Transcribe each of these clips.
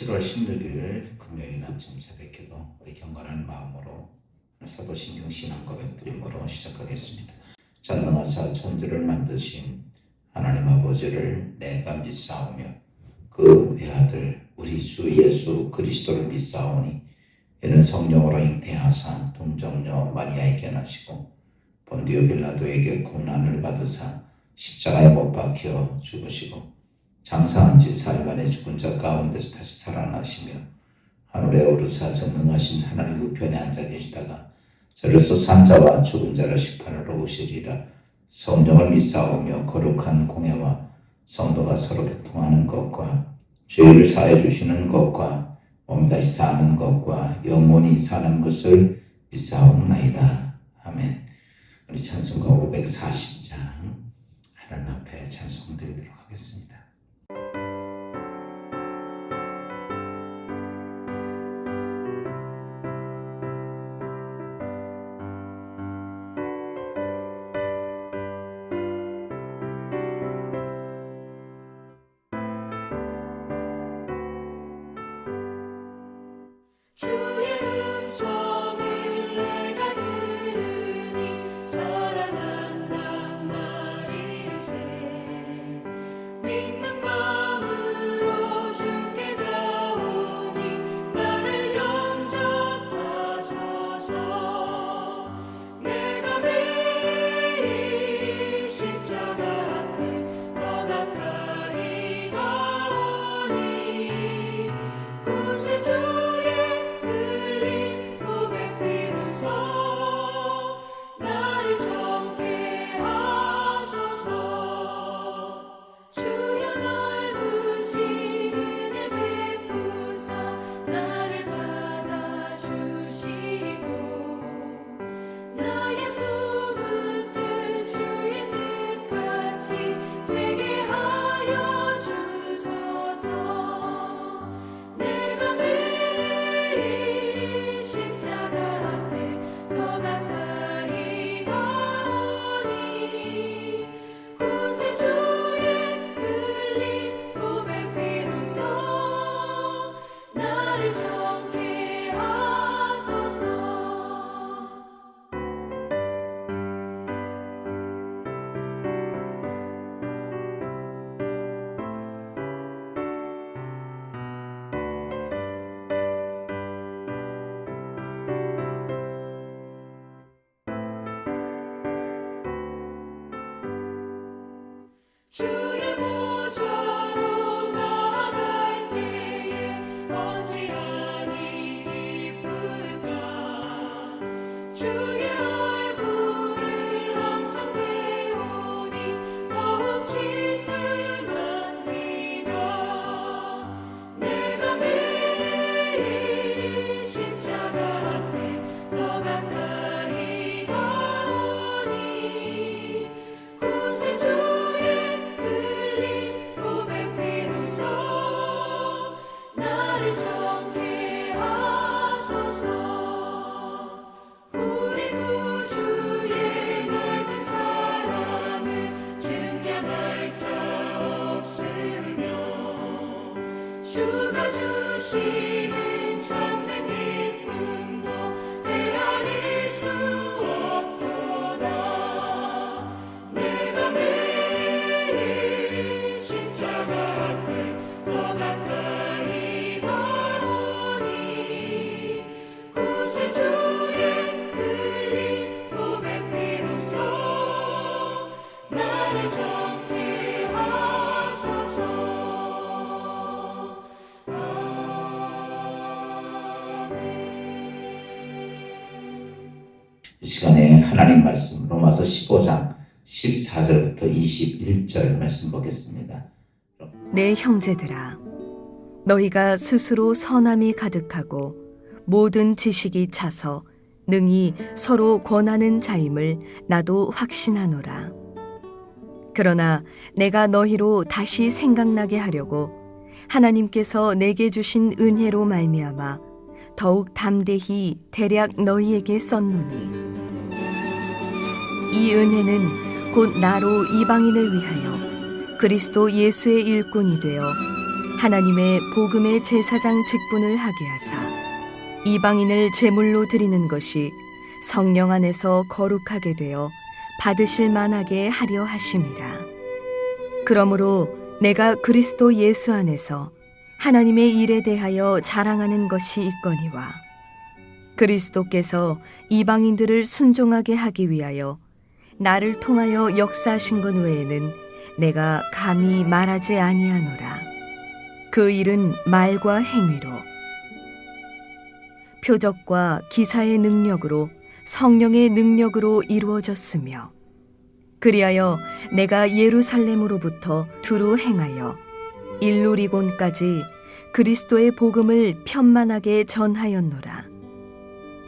7월 16일 금요일 아침 새벽기도 우리 경건한 마음으로 사도신경 신앙 고백드림으로 시작하겠습니다. 전능하사 천지를 만드신 하나님 아버지를 내가 믿사오며 그 외아들 우리 주 예수 그리스도를 믿사오니 이는 성령으로 잉태하사 동정녀 마리아에게 나시고 본디오 빌라도에게 고난을 받으사 십자가에 못 박혀 죽으시고 장사한 지 사흘 만에 죽은 자 가운데서 다시 살아나시며 하늘에 오르사 전능하신 하나님 우편에 앉아 계시다가 저로서 산 자와 죽은 자를 심판하러 오시리라. 성령을 믿사오며 거룩한 공예와 성도가 서로 교통하는 것과 죄를 사해 주시는 것과 몸 다시 사는 것과 영원히 사는 것을 믿사옵나이다. 아멘. 우리 찬송가 540장 하나님 앞에 찬송 드리도록 하겠습니다. 주의 음성을 내가 들으니 사랑한단 말일세. 믿는 마음으로 주께 가오니 나를 영접하소서. 내가 매일 십자가 앞에 더 가까이 가오니 구세주의 나를 정케 하소서. 주여 넓으신 은혜 베푸사 나를 받아주시고 나의 품은 뜻 주의 뜻같이 되게 하여 주소서. 내가 매일 십자가 앞에 더 가까이 가오니 구세주의 흘린 보배 피로써 나를 정케 하소서. 주의 보좌로 나아갈 때에 어찌하니 기쁠까. 주의 얼굴을 항상 배우니 더욱 진득합니다. 내가 매일 십자가 앞에 더 가까이 가오니 구세주의 흘린 보배 피로써 나를 정케 하소서. 우리 구주의 넓은 사랑을 증명할 자 없으며 주가 주시는 참된 기쁨도 헤아릴 수 없도다. 내가 매일 십자가 앞에 더 가까이 가오니 구세주의 흘린 보배 피로써 나를 정케 하소서. 이 시간에 하나님 말씀 로마서 15장 14절부터 21절 말씀 보겠습니다. 내 형제들아, 너희가 스스로 선함이 가득하고 모든 지식이 차서 능히 서로 권하는 자임을 나도 확신하노라. 그러나 내가 너희로 다시 생각나게 하려고 하나님께서 내게 주신 은혜로 말미암아 더욱 담대히 대략 너희에게 썼노니 이 은혜는 곧 나로 이방인을 위하여 그리스도 예수의 일꾼이 되어 하나님의 복음의 제사장 직분을 하게 하사 이방인을 제물로 드리는 것이 성령 안에서 거룩하게 되어 받으실 만하게 하려 하심이라. 그러므로 내가 그리스도 예수 안에서 하나님의 일에 대하여 자랑하는 것이 있거니와 그리스도께서 이방인들을 순종하게 하기 위하여 나를 통하여 역사하신 것 외에는 내가 감히 말하지 아니하노라. 그 일은 말과 행위로 표적과 기사의 능력으로 성령의 능력으로 이루어졌으며 그리하여 내가 예루살렘으로부터 두루 행하여 일루리곤까지 그리스도의 복음을 편만하게 전하였노라.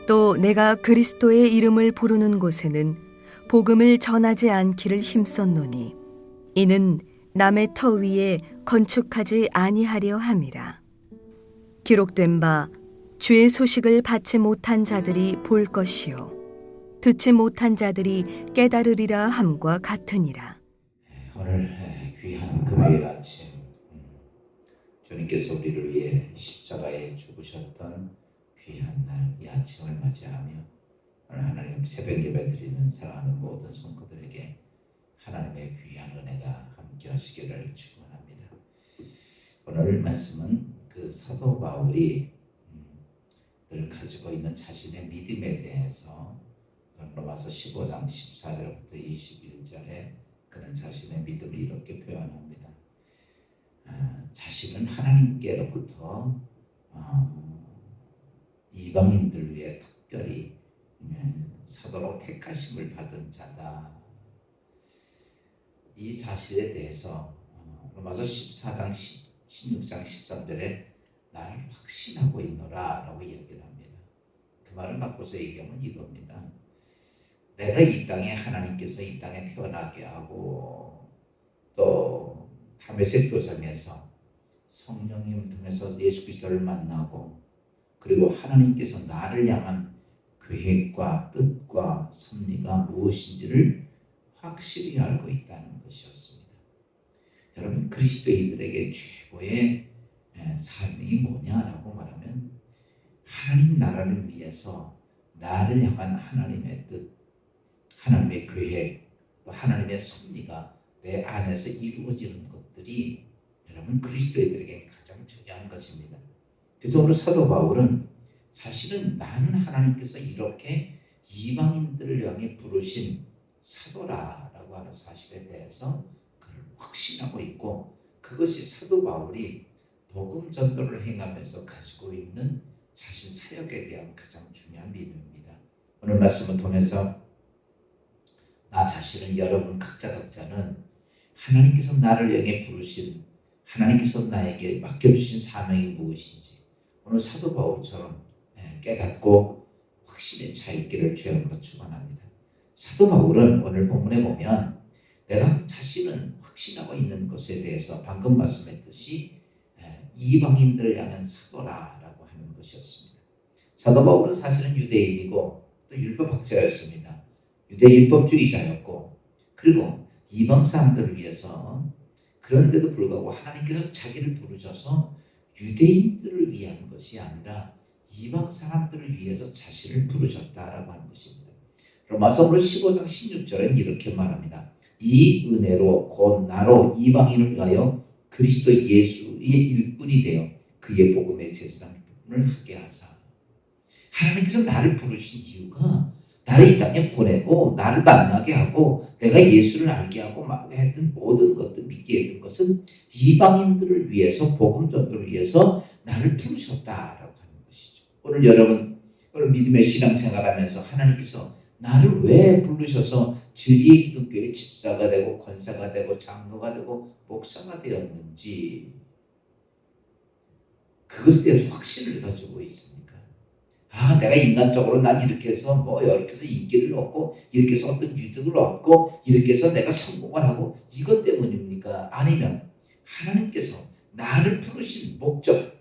또 내가 그리스도의 이름을 부르는 곳에는 복음을 전하지 않기를 힘썼노니 이는 남의 터 위에 건축하지 아니하려 함이라. 기록된 바 주의 소식을 받지 못한 자들이 볼 것이요 듣지 못한 자들이 깨달으리라 함과 같으니라. 오늘 귀한 금요일 아침 주님께서 우리를 위해 십자가에 죽으셨던 귀한 날 이 아침을 맞이하며 오늘 하나님 새벽 예배 드리는 사랑하는 모든 성도들에게 하나님의 귀한 은혜가 함께 하시기를 축원합니다. 오늘 말씀은 그 사도 바울이 늘 가지고 있는 자신의 믿음에 대해서 로마서 15장 14절부터 21절에 그는 자신의 믿음을 이렇게 표현합니다. 자신은 하나님께로부터 이방인들 위해 특별히 사도로 택하심을 받은 자다. 이 사실에 대해서 로마서 14장 16장 13절에 나를 확신하고 있노라 라고 이야기를 합니다. 그 말을 바꿔서 얘기하면 이겁니다. 내가 이 땅에 하나님께서 이 땅에 태어나게 하고 또 다메섹 도상에서 성령님을 통해서 예수 그리스도를 만나고 그리고 하나님께서 나를 향한 계획과 뜻과 섭리가 무엇인지를 확실히 알고 있다는 것이었습니다. 여러분 그리스도인들에게 최고의 사명이 뭐냐라고 말하면 하나님 나라를 위해서 나를 향한 하나님의 뜻, 하나님의 계획, 또 하나님의 섭리가 내 안에서 이루어지는 것들이 여러분 그리스도인들에게 가장 중요한 것입니다. 그래서 오늘 사도 바울은 사실은 나는 하나님께서 이렇게 이방인들을 향해 부르신 사도라라고 하는 사실에 대해서 그를 확신하고 있고 그것이 사도 바울이 복음 전도를 행하면서 가지고 있는 자신 사역에 대한 가장 중요한 믿음입니다. 오늘 말씀을 통해서 나 자신은 여러분 각자는 하나님께서 나를 향해 부르신 하나님께서 나에게 맡겨주신 사명이 무엇인지 오늘 사도 바울처럼 깨닫고 확신에 차 있기를 주여로 축원합니다. 사도 바울은 오늘 본문에 보면 내가 자신은 확신하고 있는 것에 대해서 방금 말씀했듯이 이방인들을 향한 사도라라고 하는 것이었습니다. 사도 바울은 사실은 유대인이고 또 율법학자였습니다. 유대 율법주의자였고 그리고 이방 사람들을 위해서 그런데도 불구하고 하나님께서 자기를 부르셔서 유대인들을 위한 것이 아니라 이방 사람들을 위해서 자신을 부르셨다라고 하는 것입니다. 로마서 15장 16절은 이렇게 말합니다. 이 은혜로 곧 나로 이방인을 위하여 그리스도 예수의 일꾼이 되어 그의 복음의 제사장을 하게 하사. 하나님께서 나를 부르신 이유가 나를 이 땅에 보내고 나를 만나게 하고 내가 예수를 알게 하고 했던 모든 것들 믿게 했던 것은 이방인들을 위해서 복음 전도를 위해서 나를 부르셨다라고 하는 것이죠. 오늘 여러분 오늘 믿음의 신앙생활하면서 하나님께서 나를 왜 부르셔서 주리의 기독교의 집사가 되고 권사가 되고 장로가 되고 목사가 되었는지 그것에 대해서 확신을 가지고 있습니까? 내가 인간적으로 난 이렇게 해서 이렇게 해서 인기를 얻고 이렇게 해서 어떤 유득을 얻고 이렇게 해서 내가 성공을 하고 이것 때문입니까? 아니면 하나님께서 나를 부르신 목적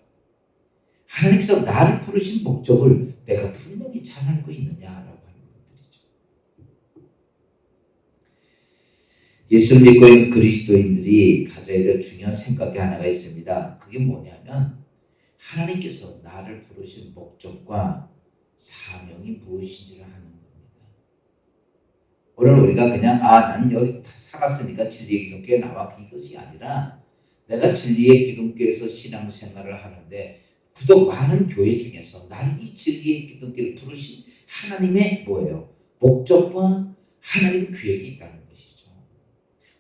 하나님께서 나를 부르신 목적을 내가 분명히 잘 알고 있느냐라고 하는 것들이죠. 예수를 믿고 있는 그리스도인들이 가져야 될 중요한 생각이 하나가 있습니다. 그게 뭐냐면 하나님께서 나를 부르신 목적과 사명이 무엇인지를 하는 겁니다. 오늘 우리가 그냥 나는 여기 살았으니까 진리의 기독교에 나와 이것이 아니라 내가 진리의 기독교에서 신앙생활을 하는데 부득 많은 교회 중에서 나를 이 진리의 기독교를 부르신 하나님의 뭐예요? 목적과 하나님의 계획이 있다는 것이죠.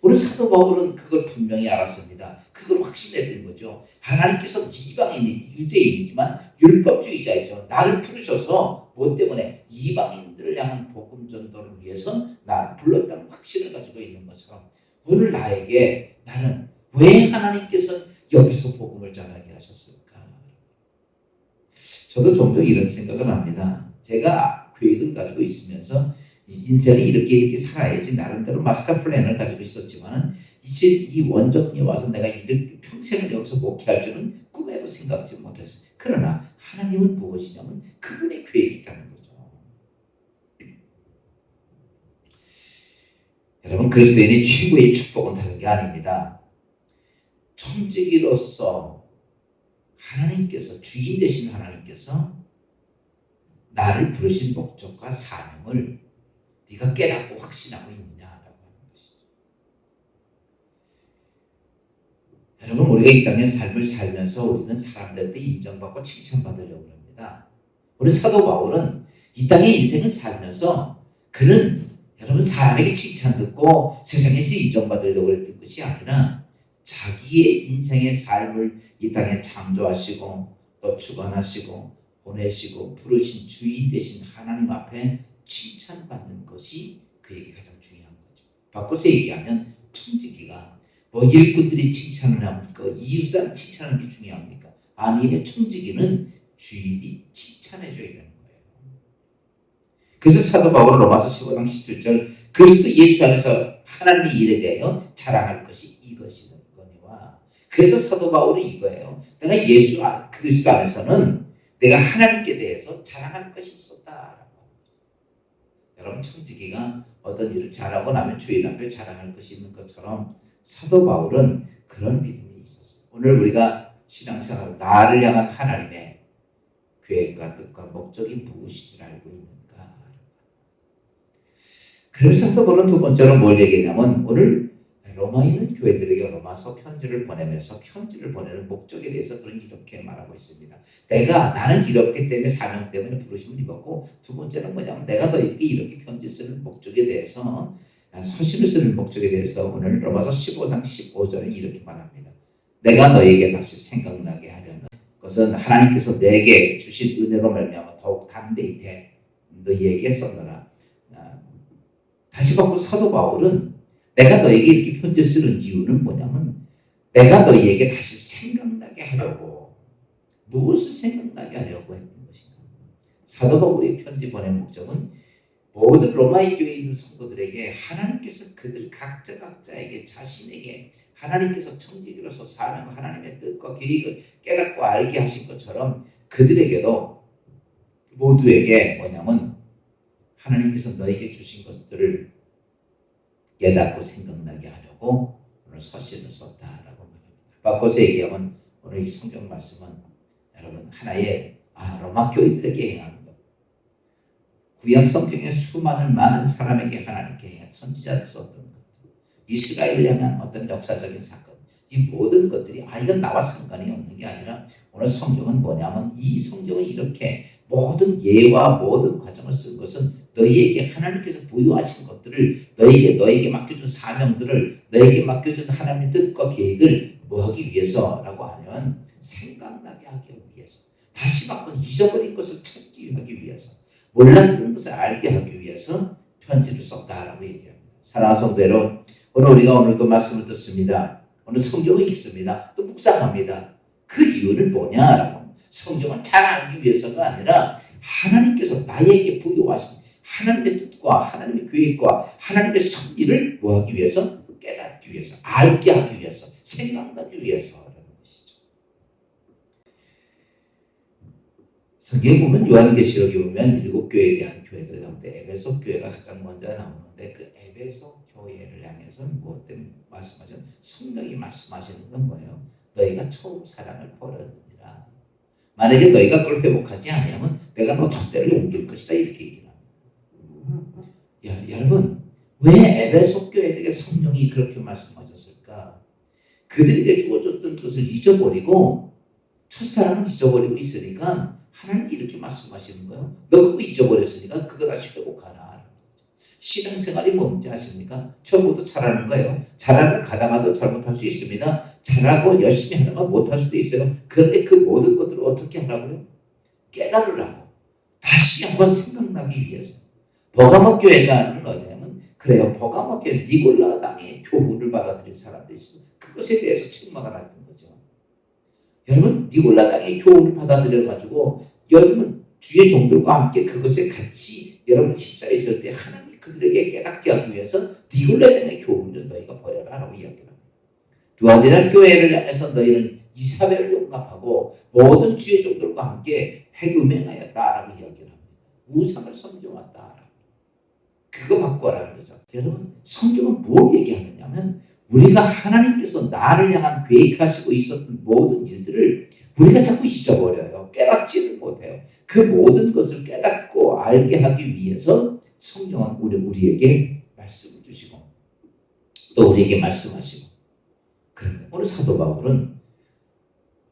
오늘 사도 바울은 그걸 분명히 알았습니다. 그걸 확신했던 거죠. 하나님께서 이방인이 유대인이지만 율법주의자이죠. 나를 부르셔서 뭐 때문에 이방인들을 향한 복음 전도를 위해서 나를 불렀다는 확신을 가지고 있는 것처럼 오늘 나에게 나는 왜 하나님께서 여기서 복음을 전하게 하셨을까? 저도 종종 이런 생각을 합니다. 제가 계획을 가지고 있으면서 인생을 이렇게 살아야지 나름대로 마스터 플랜을 가지고 있었지만은 이제 이 원정리에 와서 내가 이들 평생을 여기서 목회할 줄은 꿈에도 생각지 못했어요. 그러나 하나님은 무엇이냐면 그분의 계획이 있다는 거죠. 여러분 그리스도인의 최고의 축복은 다른 게 아닙니다. 청지기로서 하나님께서 주인 되신 하나님께서 나를 부르신 목적과 사명을 네가 깨닫고 확신하고 있느냐라고 하는 것이죠. 여러분 우리가 이 땅의 삶을 살면서 우리는 사람들한테 인정받고 칭찬받으려고 합니다. 우리 사도 바울은 이 땅의 인생을 살면서 그는 여러분 사람에게 칭찬 듣고 세상에서 인정받으려고 했던 것이 아니라 자기의 인생의 삶을 이 땅에 창조하시고 또 주관하시고 보내시고 부르신 주인 되신 하나님 앞에 칭찬받는 것이 그에게 가장 중요한 거죠. 바꿔서 얘기하면 청지기가 뭐 일꾼들이 칭찬을 합니까? 이웃사람 칭찬하는 게 중요합니까? 아니에요. 청지기는 주인이 칭찬해줘야 되는 거예요. 그래서 사도 바울은 로마서 15장 17절 그리스도 예수 안에서 하나님의 일에 대하여 자랑할 것이 이것이거니와. 그래서 사도 바울은 이거예요. 내가 그리스도 안에서는 내가 하나님께 대해서 자랑할 것이 있었다. 여러분 청지기가 어떤 일을 잘하고 나면 주인 앞에 자랑할 것이 있는 것처럼 사도 바울은 그런 믿음이 있었어요. 오늘 우리가 신앙생활 나를 향한 하나님의 계획과 뜻과 목적이 무엇인지 알고 있는가. 그래서 사도 바울은 두 번째로 뭘 얘기하냐면 오늘 로마에 있는 교회들에게 로마서 편지를 보내면서 편지를 보내는 목적에 대해서 그런 이렇게 말하고 있습니다. 나는 이렇기 때문에 사명 때문에 부르심을 입었고 두 번째는 뭐냐면 내가 너에게 이렇게 편지 쓰는 목적에 대해서 서신을 쓰는 목적에 대해서 오늘 로마서 15장 15절에 이렇게 말합니다. 내가 너에게 다시 생각나게 하려는 것은 하나님께서 내게 주신 은혜로 말미암아 더욱 담대히 너희에게 썼노라. 다시 바꿔 사도 바울은 내가 너에게 이렇게 편지 쓰는 이유는 뭐냐면 내가 너희에게 다시 생각나게 하려고 무엇을 생각나게 하려고 했는 것인가. 사도 바울의 편지 보낸 목적은 모든 로마의 교회에 있는 성도들에게 하나님께서 그들 각자에게 자신에게 하나님께서 청지기로서 사명 하나님의 뜻과 계획을 깨닫고 알게 하신 것처럼 그들에게도 모두에게 뭐냐면 하나님께서 너에게 주신 것들을 깨닫고 생각나게 하려고 오늘 서신을 썼다라고 말합니다. 바꿔서 얘기하면 오늘 이 성경 말씀은 여러분 하나의 로마 교인들에게 행한 것, 구약 성경의 많은 사람에게 하나님께 행한 선지자들 썼던 것들, 이스라엘을 향한 어떤 역사적인 사건, 이 모든 것들이 이건 나와 상관이 없는 게 아니라 오늘 성경은 뭐냐면 이 성경은 이렇게 모든 예와 모든 과정을 쓴 것은 너희에게 하나님께서 부여하신 것들을 너에게 맡겨준 사명들을 너에게 맡겨준 하나님의 뜻과 계획을 뭐하기 위해서라고 하면 생각나게 하기 위해서 다시 바꿔 잊어버린 것을 찾기 하기 위해서 몰랐던 것을 알게 하기 위해서 편지를 썼다라고 얘기합니다. 사랑하는 성도 여러분 오늘 우리가 오늘도 말씀을 듣습니다. 오늘 성경을 읽습니다. 또 묵상합니다. 그 이유는 뭐냐라고 성경을 잘 알기 위해서가 아니라 하나님께서 나에게 부여하신 하나님의 뜻과 하나님의 계획과 하나님의 섭리를 뭐하기 위해서? 깨닫기 위해서, 알게 하기 위해서, 생각나기 위해서라는 것이죠. 성경에 보면 요한계시록에 보면 7교회에 대한 교회들 가운데 에베소 교회가 가장 먼저 나오는데 그 에베소 교회를 향해서 무엇 때문에 말씀하죠? 성령이 말씀하시는 건 뭐예요? 너희가 처음 사랑을 버렸느니라. 만약에 너희가 그걸 회복하지 않으면 내가 너 촛대를 옮길 것이다 이렇게 얘기를 합니다. 여러분 왜 에베소 교회에게 성령이 그렇게 말씀하셨을까? 그들에게 주어졌던 것을 잊어버리고 첫사랑을 잊어버리고 있으니까 하나님이 이렇게 말씀하시는 거예요. 너 그거 잊어버렸으니까 그거 다시 회복하라. 신앙생활이 뭔지 아십니까? 처음부터 잘하는 거예요. 잘하는 가다가도 잘못할 수 있습니다. 잘하고 열심히 하다가 못할 수도 있어요. 그런데 그 모든 것들을 어떻게 하라고요? 깨달으라고. 다시 한번 생각나기 위해서. 버가모 교회가 하는 거냐면 그래요. 버가모 교회 니골라 당의 교훈을 받아들인 사람들이 있어요. 그것에 대해서 책망을 했던 거죠. 여러분 니골라 당의 교훈을 받아들여가지고 여러분 주의 종들과 함께 그것에 같이 여러분 휩싸여 있을 때 하나님이 그들에게 깨닫게 하기 위해서 니골라 당의 교훈을 너희가 버려라 라고 이야기를 합니다. 두아디라 교회를 향해서 너희는 이사벨을 용납하고 모든 주의 종들과 함께 음행하였다라고 이야기를 합니다. 우상을 섬겨왔다. 그거 바꿔라는 거죠. 여러분 성경은 뭘 얘기하느냐면 우리가 하나님께서 나를 향한 계획하시고 있었던 모든 일들을 우리가 자꾸 잊어버려요. 깨닫지를 못해요. 그 모든 것을 깨닫고 알게 하기 위해서 성령은 우리에게 말씀을 주시고 또 우리에게 말씀하시고 그런데 오늘 사도 바울은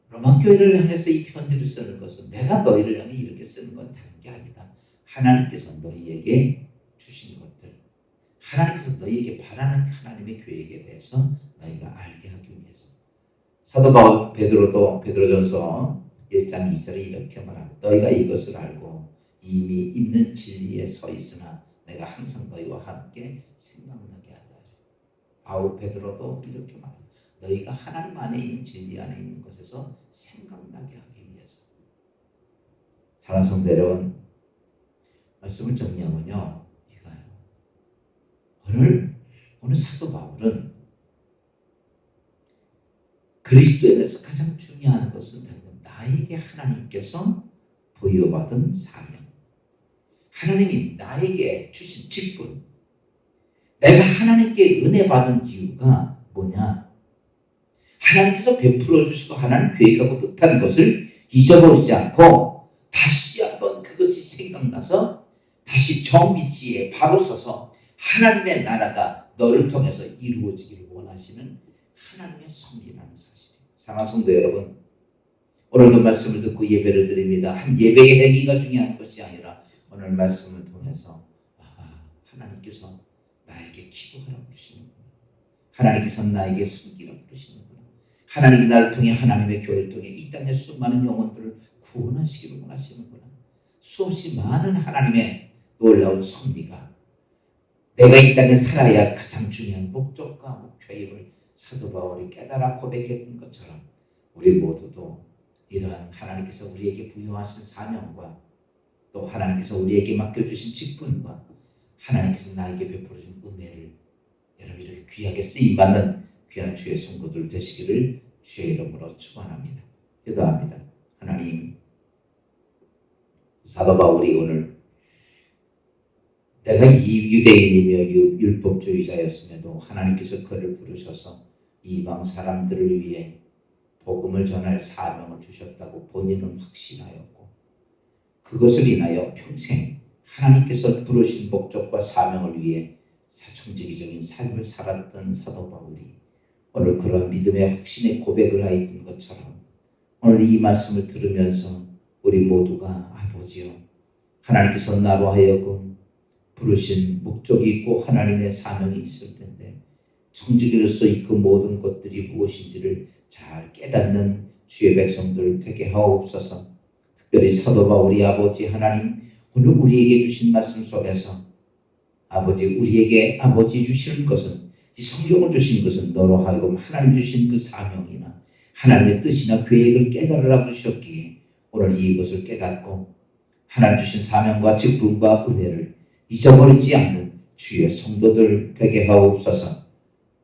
로마 교회를 향해서 이 편지를 쓰는 것은 내가 너희를 향해 이렇게 쓰는 건 다른 게 아니다. 하나님께서 너희에게 주신 것들 하나님께서 너희에게 바라는 하나님의 계획에 대해서 너희가 알게 하기 위해서 사도 바울 베드로전서 1장 2절에 이렇게 말합니다. 너희가 이것을 알고 이미 있는 진리에 서 있으나 내가 항상 너희와 함께 생각나게 하려 하죠. 바울 베드로도 이렇게 말합니다. 너희가 하나님 안에 있는 진리 안에 있는 것에서 생각나게 하기 위해서. 사랑하는 성도 여러분, 말씀을 정리하면요. 오늘 사도 바울은 그리스도인에서 가장 중요한 것은 나에게 하나님께서 부여받은 사명, 하나님이 나에게 주신 직분, 내가 하나님께 은혜 받은 이유가 뭐냐? 하나님께서 베풀어 주시고 하나님 계획하고 뜻한 것을 잊어버리지 않고 다시 한번 그것이 생각나서 다시 정비지에 바로 서서 하나님의 나라가 너를 통해서 이루어지기를 원하시는 하나님의 섭리라는 사실이에요. 사랑하는 성도 여러분, 오늘도 말씀을 듣고 예배를 드립니다. 한 예배의 행위가 중요한 것이 아니라 오늘 말씀을 통해서 하나님께서 나에게 기도하라고 그러시는구나. 하나님께서 나에게 섬기라고 그러시는구나. 하나님이 나를 통해 하나님의 교회를 통해 이 땅의 수많은 영혼들을 구원하시기를 원하시는구나. 수없이 많은 하나님의 놀라운 섭리가 내가 이 땅에 살아야 할 가장 중요한 목적과 목표임을 사도 바울이 깨달아 고백했던 것처럼 우리 모두도 이러한 하나님께서 우리에게 부여하신 사명과 또 하나님께서 우리에게 맡겨주신 직분과 하나님께서 나에게 베풀어준 은혜를 여러분 이렇게 귀하게 쓰임받는 귀한 주의 성도들 되시기를 주의 이름으로 축원합니다. 기도합니다. 하나님, 사도 바울이 오늘 내가 유대인이며 율법주의자였음에도 하나님께서 그를 부르셔서 이방 사람들을 위해 복음을 전할 사명을 주셨다고 본인은 확신하였고 그것을 인하여 평생 하나님께서 부르신 목적과 사명을 위해 사천지기적인 삶을 살았던 사도 바울이 오늘 그런 믿음의 확신의 고백을 하였던 것처럼 오늘 이 말씀을 들으면서 우리 모두가 아버지여 하나님께서 나로 하여금 부르신 목적이 있고 하나님의 사명이 있을 텐데 청지기로서 이 그 모든 것들이 무엇인지를 잘 깨닫는 주의 백성들 되게 하옵소서. 특별히 사도 바울이 아버지 하나님 오늘 우리에게 주신 말씀 속에서 아버지 우리에게 아버지 주시는 것은 이 성경을 주신 것은 너로 하여금 하나님 주신 그 사명이나 하나님의 뜻이나 계획을 깨달으라고 주셨기에 오늘 이것을 깨닫고 하나님 주신 사명과 직분과 은혜를 잊어버리지 않는 주의 성도들 되게 하옵소서.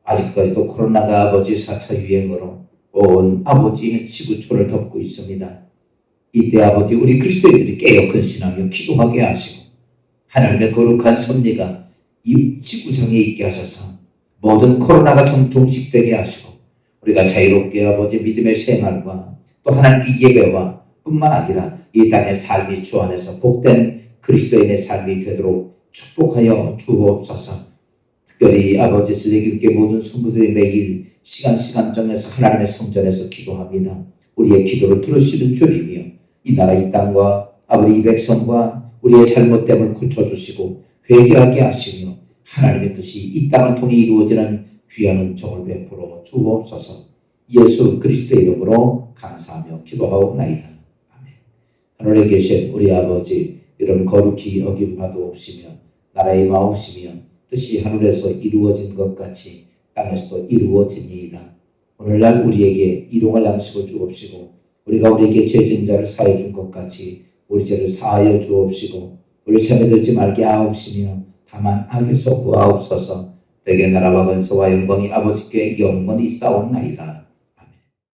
아직까지도 코로나가 아버지 4차 유행으로 온 아버지의 지구촌을 덮고 있습니다. 이때 아버지 우리 그리스도인들이 깨어 근신하며 기도하게 하시고 하나님의 거룩한 섭리가 이 지구상에 있게 하셔서 모든 코로나가 종식되게 하시고 우리가 자유롭게 아버지 믿음의 생활과 또 하나님께 예배와 뿐만 아니라 이 땅의 삶이 주 안에서 복된 그리스도인의 삶이 되도록 축복하여 주옵소서. 특별히 아버지 진리교회 모든 성도들이 매일 시간 정해서 하나님의 성전에서 기도합니다. 우리의 기도를 들으시는 주님이여 이 나라 이 땅과 아버지 이 백성과 우리의 잘못됨을 고쳐주시고 회개하게 하시며 하나님의 뜻이 이 땅을 통해 이루어지는 귀한 은총을 베풀어 주옵소서. 예수 그리스도의 이름으로 감사하며 기도하옵나이다. 아멘. 하늘에 계신 우리 아버지 이런 거룩히 여김바도 없으며 나라의 마옵시며 뜻이 하늘에서 이루어진 것 같이 땅에서도 이루어지니이다. 오늘날 우리에게 일용할 양식을 주옵시고 우리가 우리에게 죄진 자를 사하여 준 것 같이 우리 죄를 사하여 주옵시고 우리 시험에 들지 말게 하옵시며 다만 악에서 구하옵소서. 대개 나라와 권세와 영광이 아버지께 영원히 있사옵나이다.